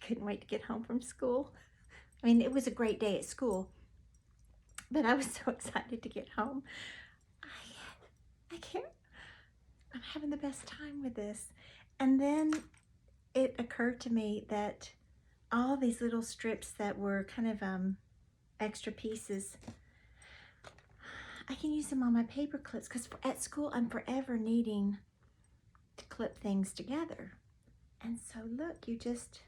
couldn't wait to get home from school. I mean, it was a great day at school, but I was so excited to get home. I can't, I'm having the best time with this. And then it occurred to me that all these little strips that were kind of extra pieces, I can use them on my paper clips, because at school I'm forever needing to clip things together. And so look, you just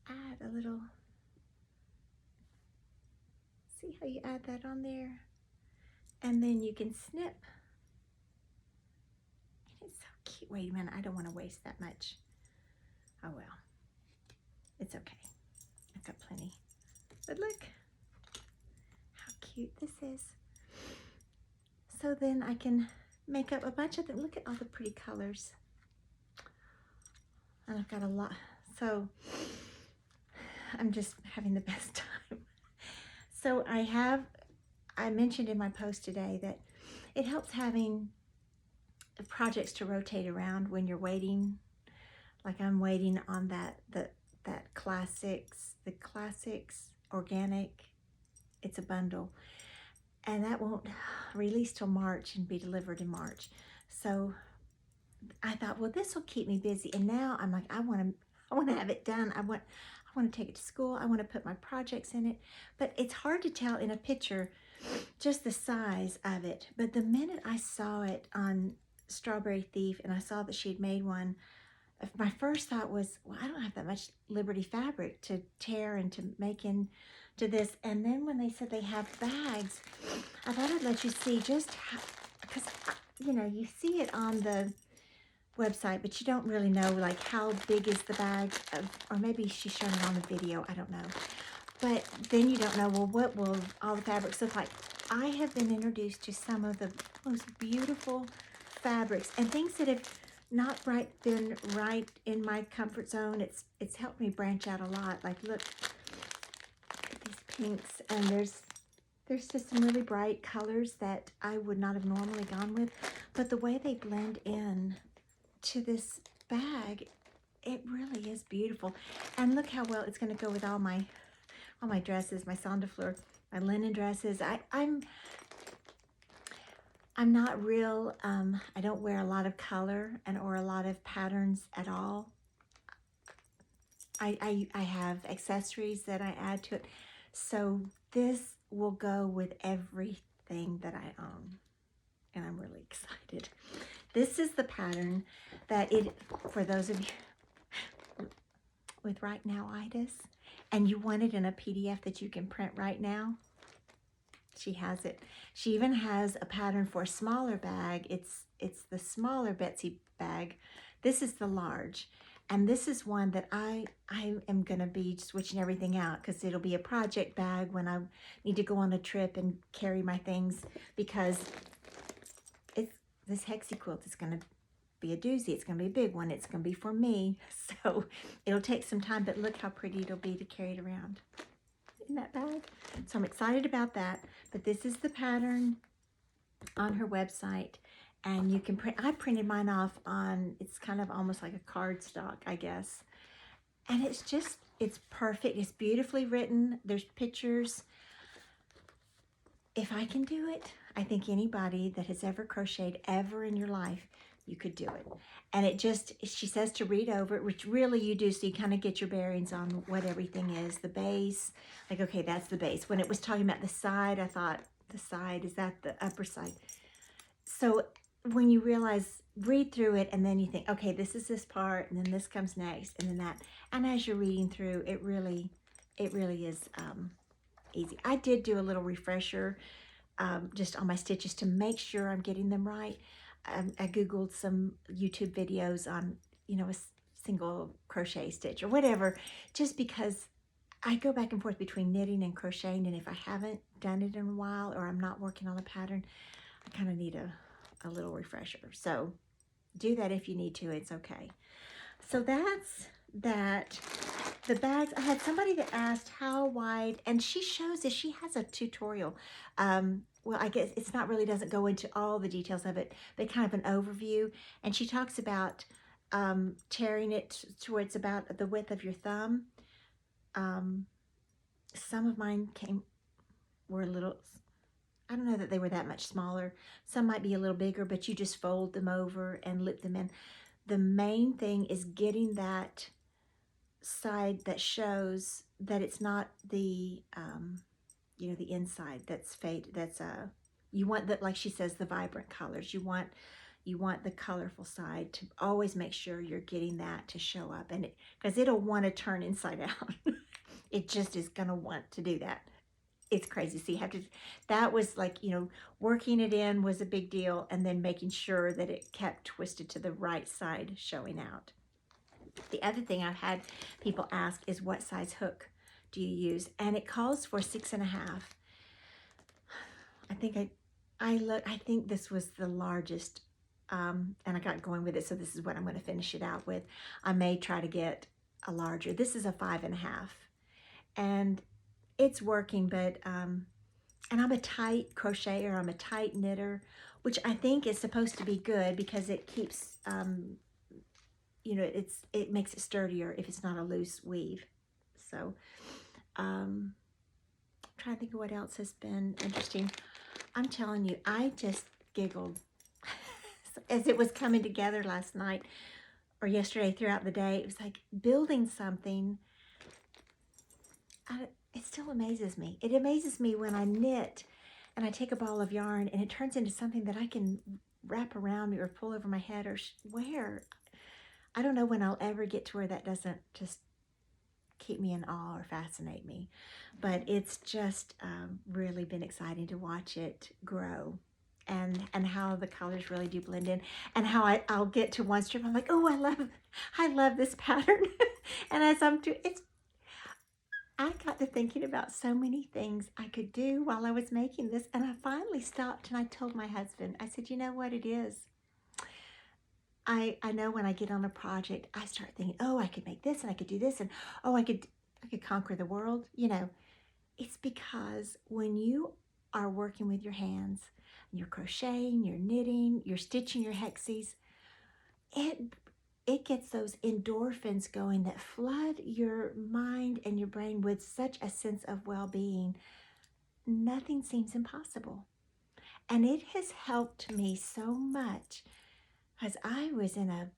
add a little, see how you add that on there? And then you can snip. And it's so cute. Wait a minute, I don't want to waste that much. Oh well, it's okay. I've got plenty. But look how cute this is. So then I can make up a bunch of them. Look at all the pretty colors. And I've got a lot. So I'm just having the best time. So I mentioned in my post today that it helps having projects to rotate around when you're waiting. Like I'm waiting on that classics organic. It's a bundle, and that won't release till March and be delivered in March. So I thought, well, this will keep me busy. And now I'm like, I want to have it done. I want to take it to school. I want to put my projects in it. But it's hard to tell in a picture just the size of it. But the minute I saw it on Strawberry Thief and I saw that she had made one, my first thought was, well, I don't have that much Liberty fabric to tear and to make into this. And then when they said they have bags, I thought I'd let you see just how, because you know, you see it on the website, but you don't really know like how big is the bag or maybe she's showing it on the video, I don't know. But then you don't know, well, what will all the fabrics look like? I have been introduced to some of the most beautiful fabrics and things that have not been right in my comfort zone. It's helped me branch out a lot. Like look at these pinks, and there's just some really bright colors that I would not have normally gone with, but the way they blend in to this bag, it really is beautiful. And look how well it's going to go with all my dresses, my Sonde Fleur, my linen dresses. I'm not real, I don't wear a lot of color or a lot of patterns at all. I have accessories that I add to it. So this will go with everything that I own. And I'm really excited. This is the pattern that for those of you with right now-itis, and you want it in a PDF that you can print right now, she has it. She even has a pattern for a smaller bag. It's the smaller Betsy bag. This is the large. And this is one that I am going to be switching everything out, because it'll be a project bag when I need to go on a trip and carry my things, because this hexie quilt is going to be a doozy. It's going to be a big one. It's going to be for me. So it'll take some time, but look how pretty it'll be to carry it around in that bag. So I'm excited about that. But this is the pattern on her website, and you can print. I printed mine off on, it's kind of almost like a cardstock, I guess. And it's perfect. It's beautifully written. There's pictures. If I can do it, I think anybody that has ever crocheted ever in your life, you could do it. And she says to read over it, which really you do, so you kind of get your bearings on what everything is. The base, like, okay, that's the base. When it was talking about the side, I thought, the side, is that the upper side? So when you realize, read through it, and then you think, okay, this is this part, and then this comes next, and then that. And as you're reading through, it really is easy. I did do a little refresher just on my stitches to make sure I'm getting them right. I Googled some YouTube videos on, you know, a single crochet stitch or whatever, just because I go back and forth between knitting and crocheting, and if I haven't done it in a while or I'm not working on a pattern, I kind of need a little refresher. So do that if you need to, it's okay. So that's that. The bags, I had somebody that asked how wide, and she shows this, she has a tutorial. Well, I guess it's not really, doesn't go into all the details of it, but kind of an overview. And she talks about tearing it to where it's about the width of your thumb. Some of mine were a little, I don't know that they were that much smaller. Some might be a little bigger, but you just fold them over and loop them in. The main thing is getting that side that shows that it's not the, you know, the inside that's faded. That's you want that, like she says, the vibrant colors. You want the colorful side to always make sure you're getting that to show up, and because it'll want to turn inside out. It just is gonna want to do that. It's crazy. So you have to, that was like, you know, working it in was a big deal, and then making sure that it kept twisted to the right side showing out. The other thing I've had people ask is, what size hook do you use? And it calls for 6.5. I think I think this was the largest, and I got going with it, so this is what I'm going to finish it out with. I may try to get a larger. This is a 5.5, and it's working, but and I'm a tight crocheter, I'm a tight knitter, which I think is supposed to be good because it keeps, you know, it makes it sturdier if it's not a loose weave. So I'm trying to think of what else has been interesting. I'm telling you, I just giggled as it was coming together last night or yesterday throughout the day. It was like building something. It still amazes me. It amazes me when I knit and I take a ball of yarn and it turns into something that I can wrap around me or pull over my head or wear. I don't know when I'll ever get to where that doesn't just keep me in awe or fascinate me. But it's just really been exciting to watch it grow, and how the colors really do blend in, and how I'll get to one strip, I'm like, oh, I love this pattern. And as I'm doing it's, I got to thinking about so many things I could do while I was making this, and I finally stopped and I told my husband, I said, you know what it is? I know when I get on a project, I start thinking, oh, I could make this and I could do this, and oh, I could conquer the world. You know, it's because when you are working with your hands, you're crocheting, you're knitting, you're stitching your hexies, it gets those endorphins going that flood your mind and your brain with such a sense of well-being. Nothing seems impossible. And it has helped me so much, because I was in a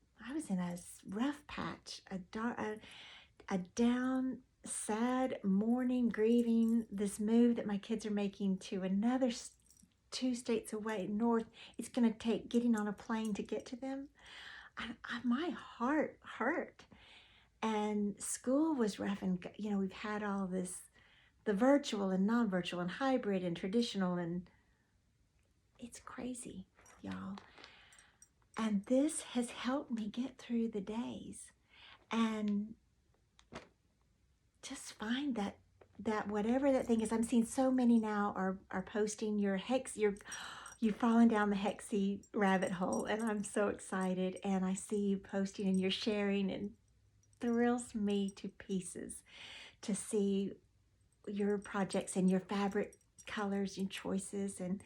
rough patch, a down, sad, mourning, grieving this move that my kids are making to another 2 states away north. It's going to take getting on a plane to get to them. My heart hurt, and school was rough, and you know, we've had all this, the virtual and non-virtual and hybrid and traditional, and it's crazy, y'all. And this has helped me get through the days and just find that whatever that thing is. I'm seeing so many now are posting your hex, you've fallen down the hexy rabbit hole, and I'm so excited. And I see you posting and you're sharing, and thrills me to pieces to see your projects and your fabric colors and choices. And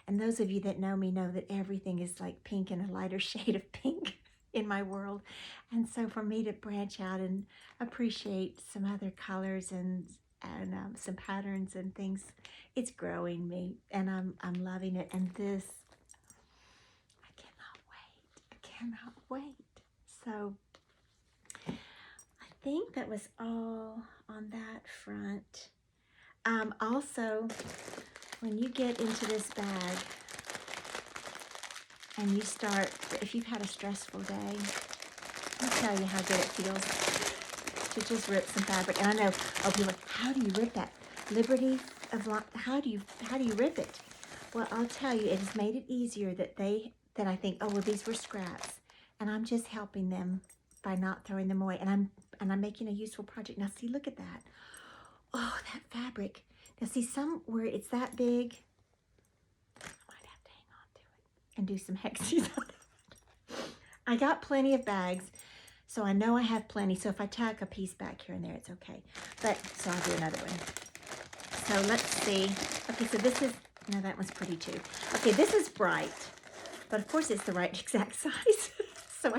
those of you that know me know that everything is like pink and a lighter shade of pink in my world. And so for me to branch out and appreciate some other colors and some patterns and things, it's growing me, and I'm loving it. And this, I cannot wait. So I think that was all on that front. Also, when you get into this bag and you start, if you've had a stressful day, I'll tell you how good it feels to just rip some fabric. And I know, oh, people are like, how do you rip that? Liberty of, how do you rip it? Well, I'll tell you, it has made it easier that I think, oh, well, these were scraps, and I'm just helping them by not throwing them away, and I'm making a useful project. Now, see, look at that. Oh, that fabric. Now, see, some where it's that big, I might have to hang on to it and do some hexies on it. I got plenty of bags, so I know I have plenty. So if I tack a piece back here and there, it's okay. But, so I'll do another one. So let's see. Okay, so this is, no, that one's pretty too. Okay, this is bright, but of course it's the right exact size. So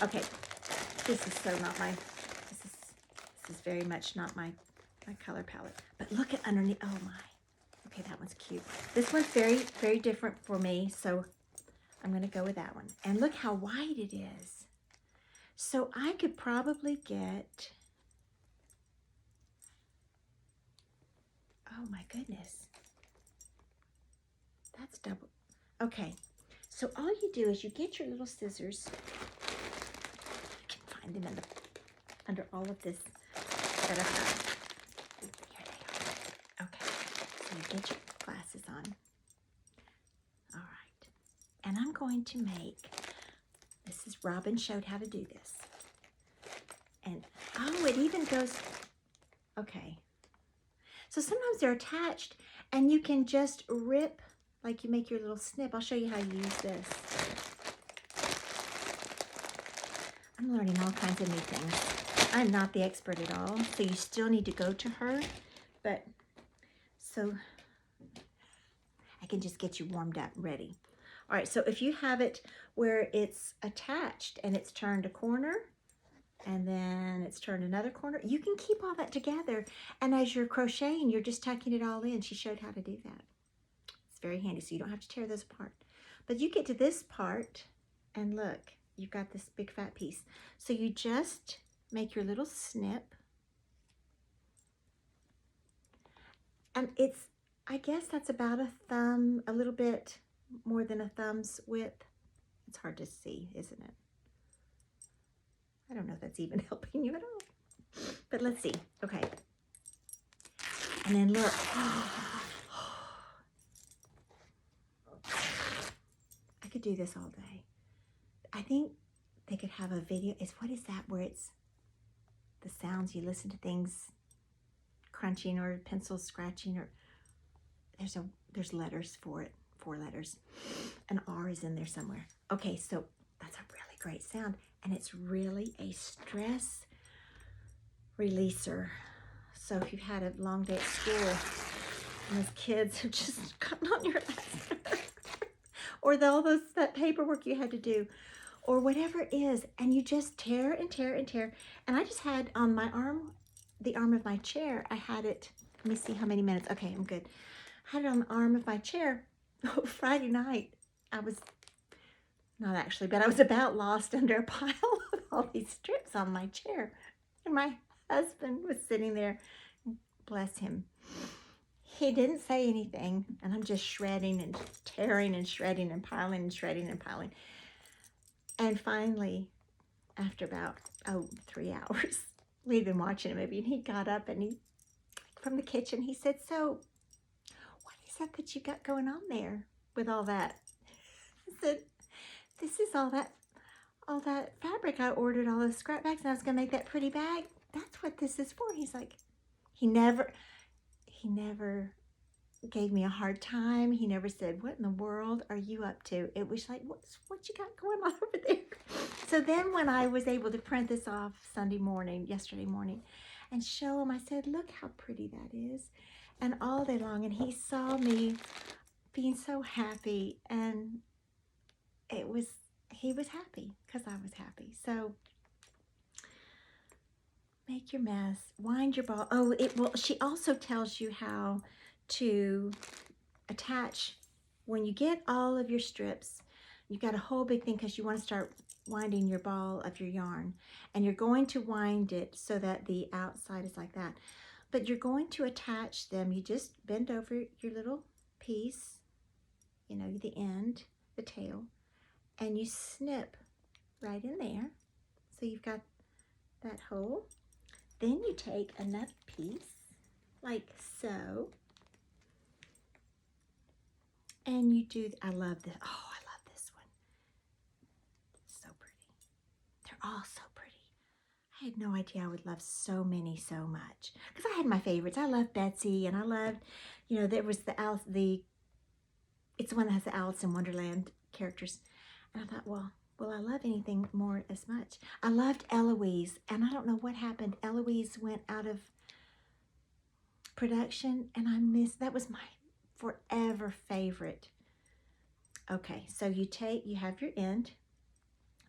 Okay, this is so not my, this is very much not my color palette. But look at underneath, oh my. Okay, that one's cute. This one's very, very different for me, so I'm gonna go with that one. And look how wide it is. So I could probably get, oh my goodness. That's double. Okay, so all you do is you get your little scissors. You can find them in the, under all of this that I've got. Here they are. Okay, so you get your glasses on. All right, and I'm going to make, this is Robyn showed how to do this. And, oh, it even goes, okay. So sometimes they're attached and you can just rip, like you make your little snip. I'll show you how you use this. I'm learning all kinds of new things. I'm not the expert at all, so you still need to go to her. But, so I can just get you warmed up, ready. All right, so if you have it where it's attached and it's turned a corner, and then it's turned another corner, you can keep all that together. And as you're crocheting, you're just tucking it all in. She showed how to do that. It's very handy, so you don't have to tear those apart. But you get to this part, and look, you've got this big fat piece. So you just make your little snip. And it's, I guess that's about a thumb, a little bit more than a thumb's width. It's hard to see, isn't it? I don't know if that's even helping you at all. But let's see. Okay. And then look. I could do this all day. I think they could have a video. What is that where it's the sounds, you listen to things crunching or pencils scratching, or there's letters for it, 4 letters. An R is in there somewhere. Okay, so that's a really great sound. And it's really a stress releaser. So if you've had a long day at school and those kids have just gotten on your last or that paperwork you had to do, or whatever it is, and you just tear and tear and tear. And I just had on my arm, the arm of my chair, I had it, let me see how many minutes. Okay, I'm good. I had it on the arm of my chair. Friday night, I was, not actually, but I was about lost under a pile of all these strips on my chair. And my husband was sitting there, bless him. He didn't say anything, and I'm just shredding and tearing and shredding and piling and shredding and piling. And finally, after about, 3 hours, we'd been watching a movie, and he got up and he, from the kitchen, he said, "So, what is that you got going on there with all that?" I said, "This is all that fabric I ordered, all those scrap bags, and I was gonna make that pretty bag. That's what this is for." He's like, he never gave me a hard time. He never said, "What in the world are you up to?" It was like, what you got going on over there? So then when I was able to print this off yesterday morning, and show him, I said, "Look how pretty that is." And all day long, and he saw me being so happy, and he was happy because I was happy. So make your mess, wind your ball. Oh, she also tells you how to attach. When you get all of your strips, you've got a whole big thing because you want to start winding your ball of your yarn, and you're going to wind it so that the outside is like that, but you're going to attach them. You just bend over your little piece, the end, the tail, and you snip right in there. So you've got that hole. Then you take another piece like so, and you do, I love this. Oh, I love this one. So pretty. They're all so pretty. I had no idea I would love so many so much, because I had my favorites. I loved Betsy, and I loved, there was it's the one that has the Alice in Wonderland characters. And I thought, well, will I love anything more as much? I loved Eloise, and I don't know what happened. Eloise went out of production, and that was my forever favorite. Okay, so you have your end,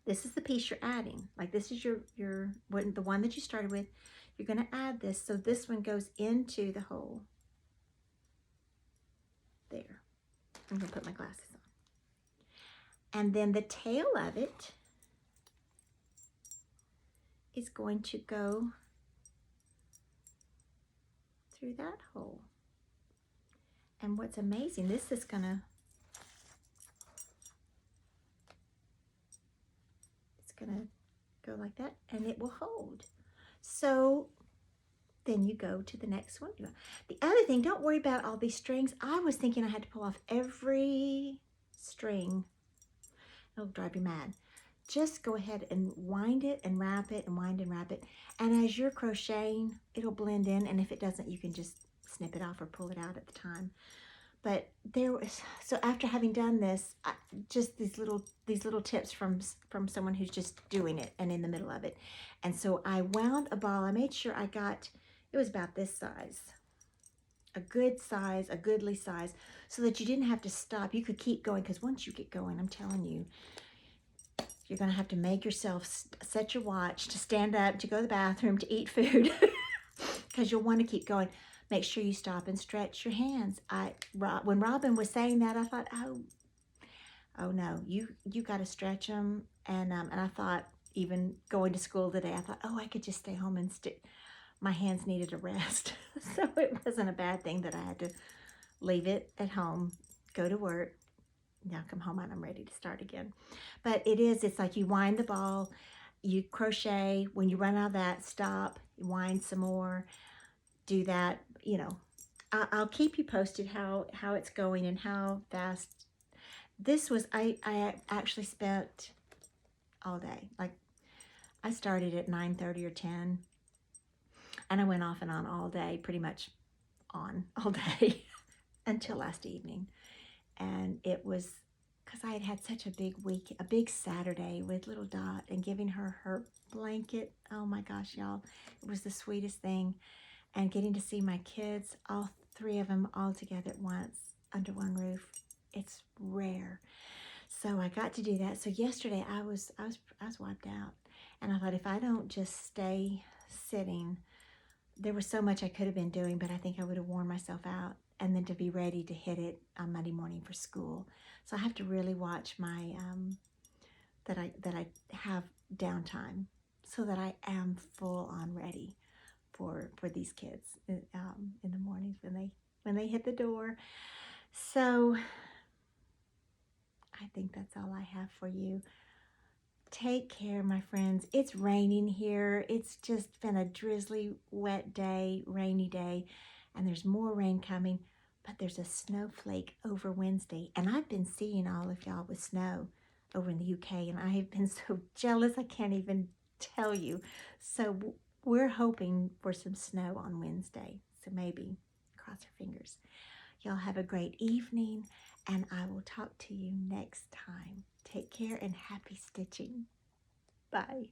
This is the piece you're adding. Like this is the one that you started with. You're going to add this. So this one goes into the hole. There. I'm going to put my glasses on. And then the tail of it is going to go through that hole. And what's amazing, this is going to, it's going to go like that and it will hold. So then you go to the next one. The other thing, don't worry about all these strings. I was thinking I had to pull off every string. It'll drive you mad. Just go ahead and wind it and wrap it and wind and wrap it. And as you're crocheting, it'll blend in. And if it doesn't, you can just snip it off or pull it out at the time. But so after having done this, just these little tips from someone who's just doing it and in the middle of it. And so I wound a ball. I made sure I got, it was about this size, a good size, a goodly size, so that you didn't have to stop. You could keep going, because once you get going, I'm telling you, you're going to have to make yourself set your watch to stand up, to go to the bathroom, to eat food, because you'll want to keep going. Make sure you stop and stretch your hands. When Robyn was saying that, I thought, oh no, you got to stretch them. And I thought, even going to school today, I thought, oh, I could just stay home and my hands needed a rest. So it wasn't a bad thing that I had to leave it at home, go to work, now come home and I'm ready to start again. But it's like you wind the ball, you crochet. When you run out of that, stop, wind some more, do that. You know, I'll keep you posted how it's going and how fast. This was, I actually spent all day. Like I started at 9:30 or 10 and I went off and on all day, pretty much on all day until last evening. And it was because I had had such a big week, a big Saturday with little Dot and giving her her blanket. Oh my gosh, y'all, it was the sweetest thing. And getting to see my kids, all three of them all together at once under one roof, it's rare. So I got to do that. So yesterday I was wiped out, and I thought, if I don't just stay sitting, there was so much I could have been doing, but I think I would have worn myself out, and then to be ready to hit it on Monday morning for school. So I have to really watch my that I have downtime, so that I am full on ready for these kids in the mornings when they hit the door. So I think that's all I have for you. Take care, my friends. It's raining here. It's just been a drizzly, wet day, rainy day, and there's more rain coming, but there's a snowflake over Wednesday, and I've been seeing all of y'all with snow over in the UK, and I have been so jealous I can't even tell you. So we're hoping for some snow on Wednesday, so maybe cross your fingers. Y'all have a great evening, and I will talk to you next time. Take care and happy stitching. Bye.